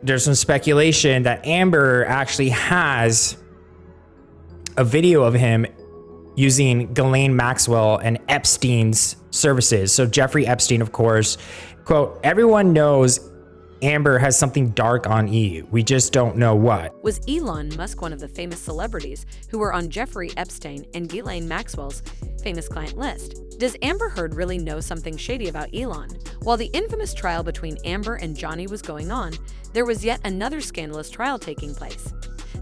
there's some speculation that Amber actually has a video of him using Ghislaine Maxwell and Epstein's services. So Jeffrey Epstein, of course, quote, "Everyone knows Amber has something dark on EU. We just don't know what." Was Elon Musk one of the famous celebrities who were on Jeffrey Epstein and Ghislaine Maxwell's famous client list? Does Amber Heard really know something shady about Elon? While the infamous trial between Amber and Johnny was going on, there was yet another scandalous trial taking place.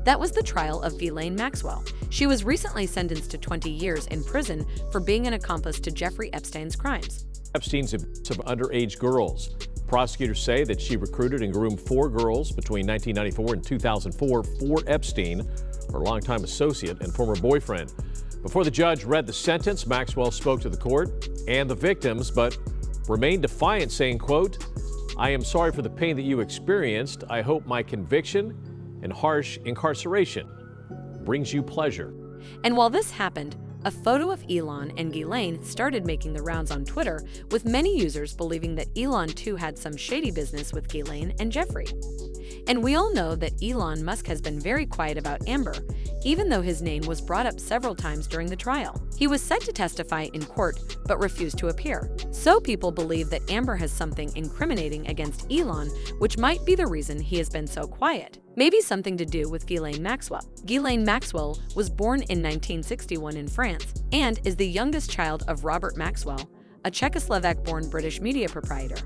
That was the trial of Ghislaine Maxwell. She was recently sentenced to 20 years in prison for being an accomplice to Jeffrey Epstein's crimes. Epstein's abuse of underage girls. Prosecutors say that she recruited and groomed 4 girls between 1994 and 2004 for Epstein, her longtime associate and former boyfriend. Before the judge read the sentence, Maxwell spoke to the court and the victims, but remained defiant, saying, quote, "I am sorry for the pain that you experienced. I hope my conviction and harsh incarceration brings you pleasure." And while this happened, a photo of Elon and Ghislaine started making the rounds on Twitter, with many users believing that Elon too had some shady business with Ghislaine and Jeffrey. And we all know that Elon Musk has been very quiet about Amber, even though his name was brought up several times during the trial. He was set to testify in court, but refused to appear. So people believe that Amber has something incriminating against Elon, which might be the reason he has been so quiet. Maybe something to do with Ghislaine Maxwell. Ghislaine Maxwell was born in 1961 in France and is the youngest child of Robert Maxwell, a Czechoslovak-born British media proprietor.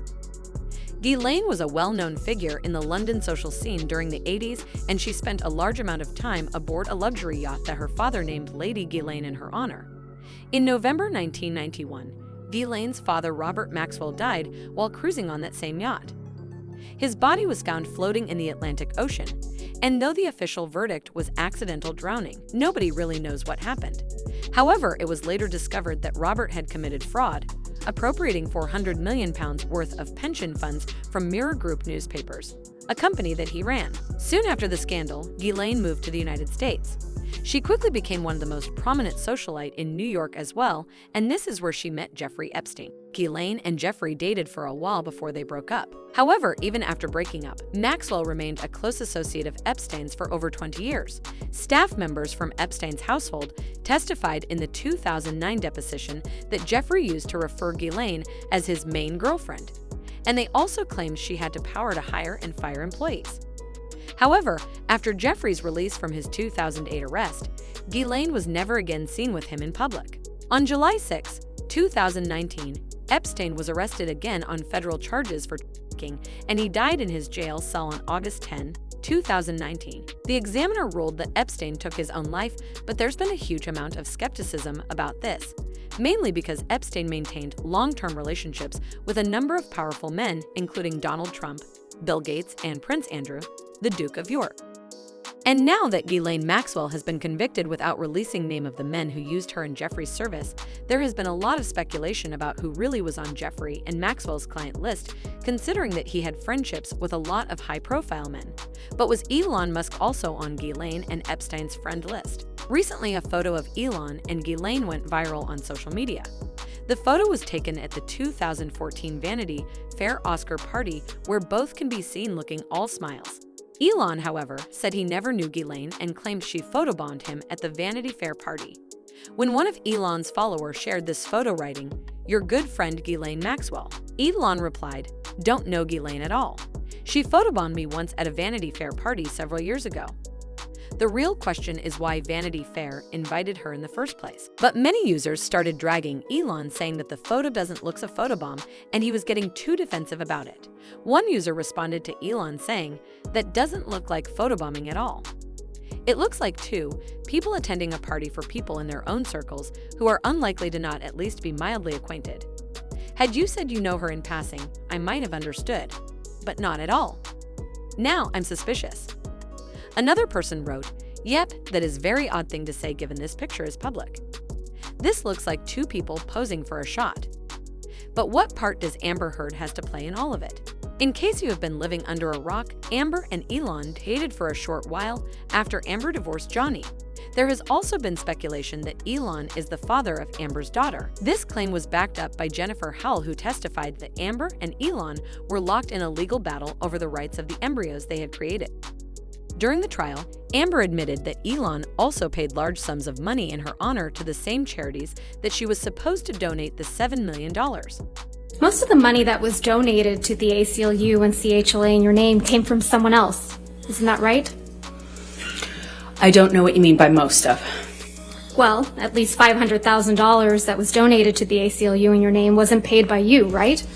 Ghislaine was a well-known figure in the London social scene during the 80s, and she spent a large amount of time aboard a luxury yacht that her father named Lady Ghislaine in her honor. In November 1991, Ghislaine's father Robert Maxwell died while cruising on that same yacht. His body was found floating in the Atlantic Ocean, and though the official verdict was accidental drowning, nobody really knows what happened. However, it was later discovered that Robert had committed fraud, appropriating £400 million worth of pension funds from Mirror Group newspapers, a company that he ran. Soon after the scandal, Ghislaine moved to the United States. She quickly became one of the most prominent socialite in New York as well, and this is where she met Jeffrey Epstein. Ghislaine and Jeffrey dated for a while before they broke up. However, even after breaking up, Maxwell remained a close associate of Epstein's for over 20 years. Staff members from Epstein's household testified in the 2009 deposition that Jeffrey used to refer Ghislaine as his main girlfriend, and they also claimed she had the power to hire and fire employees. However, after Jeffrey's release from his 2008 arrest, Ghislaine was never again seen with him in public. On July 6, 2019, Epstein was arrested again on federal charges for trafficking, and he died in his jail cell on August 10, 2019. The Examiner ruled that Epstein took his own life, but there's been a huge amount of skepticism about this, mainly because Epstein maintained long-term relationships with a number of powerful men, including Donald Trump, Bill Gates, and Prince Andrew, the Duke of York. And now that Ghislaine Maxwell has been convicted without releasing name of the men who used her in Jeffrey's service, there has been a lot of speculation about who really was on Jeffrey and Maxwell's client list, considering that he had friendships with a lot of high-profile men. But was Elon Musk also on Ghislaine and Epstein's friend list? Recently, a photo of Elon and Ghislaine went viral on social media. The photo was taken at the 2014 Vanity Fair Oscar party, where both can be seen looking all smiles. Elon, however, said he never knew Ghislaine and claimed she photobombed him at the Vanity Fair party. When one of Elon's followers shared this photo writing, "Your good friend Ghislaine Maxwell," Elon replied, "Don't know Ghislaine at all. She photobombed me once at a Vanity Fair party several years ago." The real question is why Vanity Fair invited her in the first place. But many users started dragging Elon, saying that the photo doesn't look a photobomb and he was getting too defensive about it. One user responded to Elon saying, "That doesn't look like photobombing at all. It looks like people attending a party for people in their own circles who are unlikely to not at least be mildly acquainted. Had you said you know her in passing, I might have understood, but not at all. Now I'm suspicious." Another person wrote, "Yep, that is very odd thing to say given this picture is public. This looks like two people posing for a shot. But what part does Amber Heard has to play in all of it? In case you have been living under a rock, Amber and Elon dated for a short while after Amber divorced Johnny. There has also been speculation that Elon is the father of Amber's daughter. This claim was backed up by Jennifer Hull, who testified that Amber and Elon were locked in a legal battle over the rights of the embryos they had created. During the trial, Amber admitted that Elon also paid large sums of money in her honor to the same charities that she was supposed to donate the $7 million. Most of the money that was donated to the ACLU and CHLA in your name came from someone else. Isn't that right? I don't know what you mean by most of. Well, at least $500,000 that was donated to the ACLU in your name wasn't paid by you, right?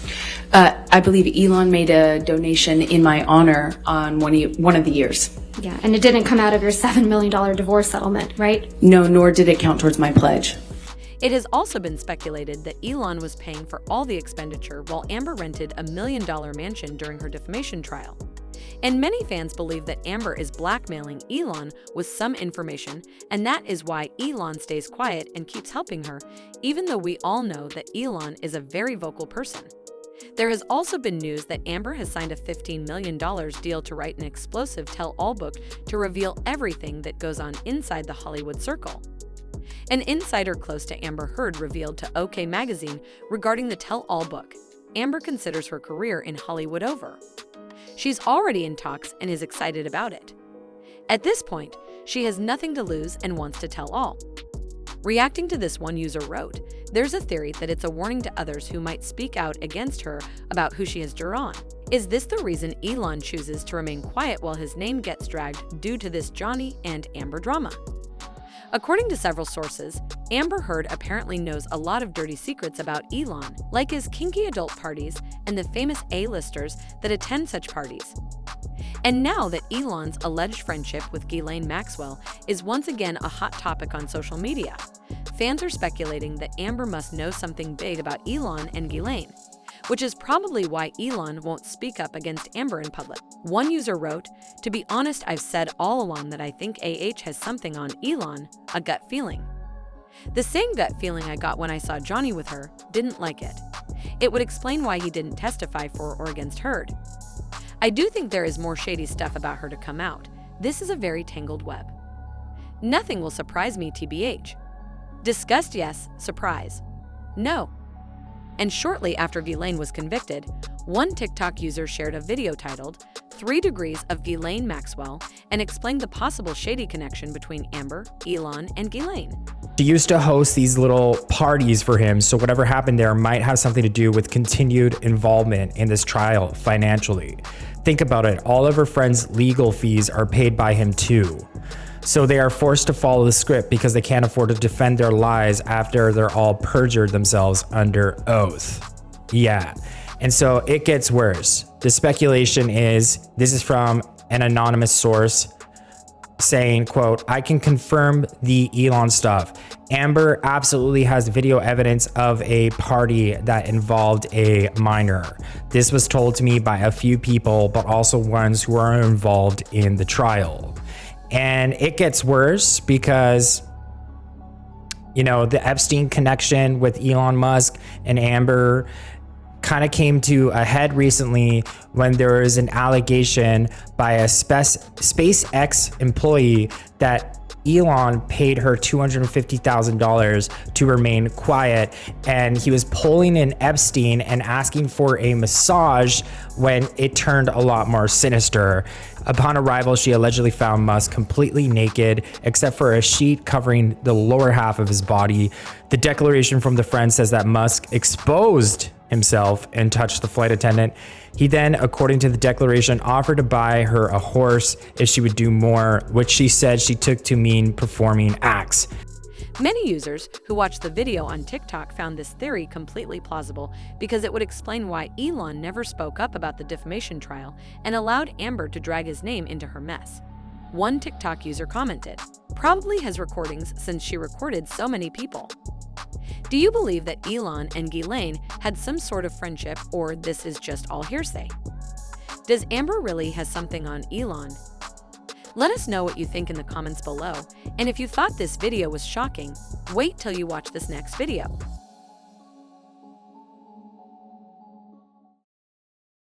I believe Elon made a donation in my honor on one of the years. Yeah, and it didn't come out of your $7 million divorce settlement, right? No, nor did it count towards my pledge. It has also been speculated that Elon was paying for all the expenditure while Amber rented a $1 million mansion during her defamation trial. And many fans believe that Amber is blackmailing Elon with some information, and that is why Elon stays quiet and keeps helping her, even though we all know that Elon is a very vocal person. There has also been news that Amber has signed a $15 million deal to write an explosive tell-all book to reveal everything that goes on inside the Hollywood circle. An insider close to Amber Heard revealed to OK Magazine regarding the tell-all book, Amber considers her career in Hollywood over. She's already in talks and is excited about it. At this point, she has nothing to lose and wants to tell all. Reacting to this, one user wrote, "There's a theory that it's a warning to others who might speak out against her about who she has drawn. Is this the reason Elon chooses to remain quiet while his name gets dragged due to this Johnny and Amber drama?" According to several sources, Amber Heard apparently knows a lot of dirty secrets about Elon, like his kinky adult parties and the famous A-listers that attend such parties. And now that Elon's alleged friendship with Ghislaine Maxwell is once again a hot topic on social media, fans are speculating that Amber must know something big about Elon and Ghislaine, which is probably why Elon won't speak up against Amber in public. One user wrote, "To be honest, I've said all along that I think AH has something on Elon, a gut feeling. The same gut feeling I got when I saw Johnny with her, didn't like it. It would explain why he didn't testify for or against Heard. I do think there is more shady stuff about her to come out. This is a very tangled web. Nothing will surprise me, TBH. Disgust, yes. Surprise, no." And shortly after Ghislaine was convicted, one TikTok user shared a video titled 3 Degrees of Ghislaine Maxwell and explained the possible shady connection between Amber, Elon, and Ghislaine. She used to host these little parties for him, so whatever happened there might have something to do with continued involvement in this trial financially. Think about it, all of her friends' legal fees are paid by him too. So they are forced to follow the script because they can't afford to defend their lies after they're all perjured themselves under oath. Yeah, and so it gets worse. The speculation is, this is from an anonymous source saying, quote, "I can confirm the Elon stuff. Amber absolutely has video evidence of a party that involved a minor. This was told to me by a few people, but also ones who are involved in the trial." And it gets worse because, you know, the Epstein connection with Elon Musk and Amber kind of came to a head recently when there was an allegation by a SpaceX employee that Elon paid her $250,000 to remain quiet, and he was pulling in Epstein and asking for a massage when it turned a lot more sinister. Upon arrival, she allegedly found Musk completely naked except for a sheet covering the lower half of his body. The declaration from the friend says that Musk exposed himself and touched the flight attendant. He then, according to the declaration, offered to buy her a horse if she would do more, which she said she took to mean performing acts. Many users who watched the video on TikTok found this theory completely plausible because it would explain why Elon never spoke up about the defamation trial and allowed Amber to drag his name into her mess. One TikTok user commented, "Probably has recordings since she recorded so many people." Do you believe that Elon and Ghislaine had some sort of friendship, or this is just all hearsay? Does Amber really have something on Elon? Let us know what you think in the comments below, and if you thought this video was shocking, wait till you watch this next video.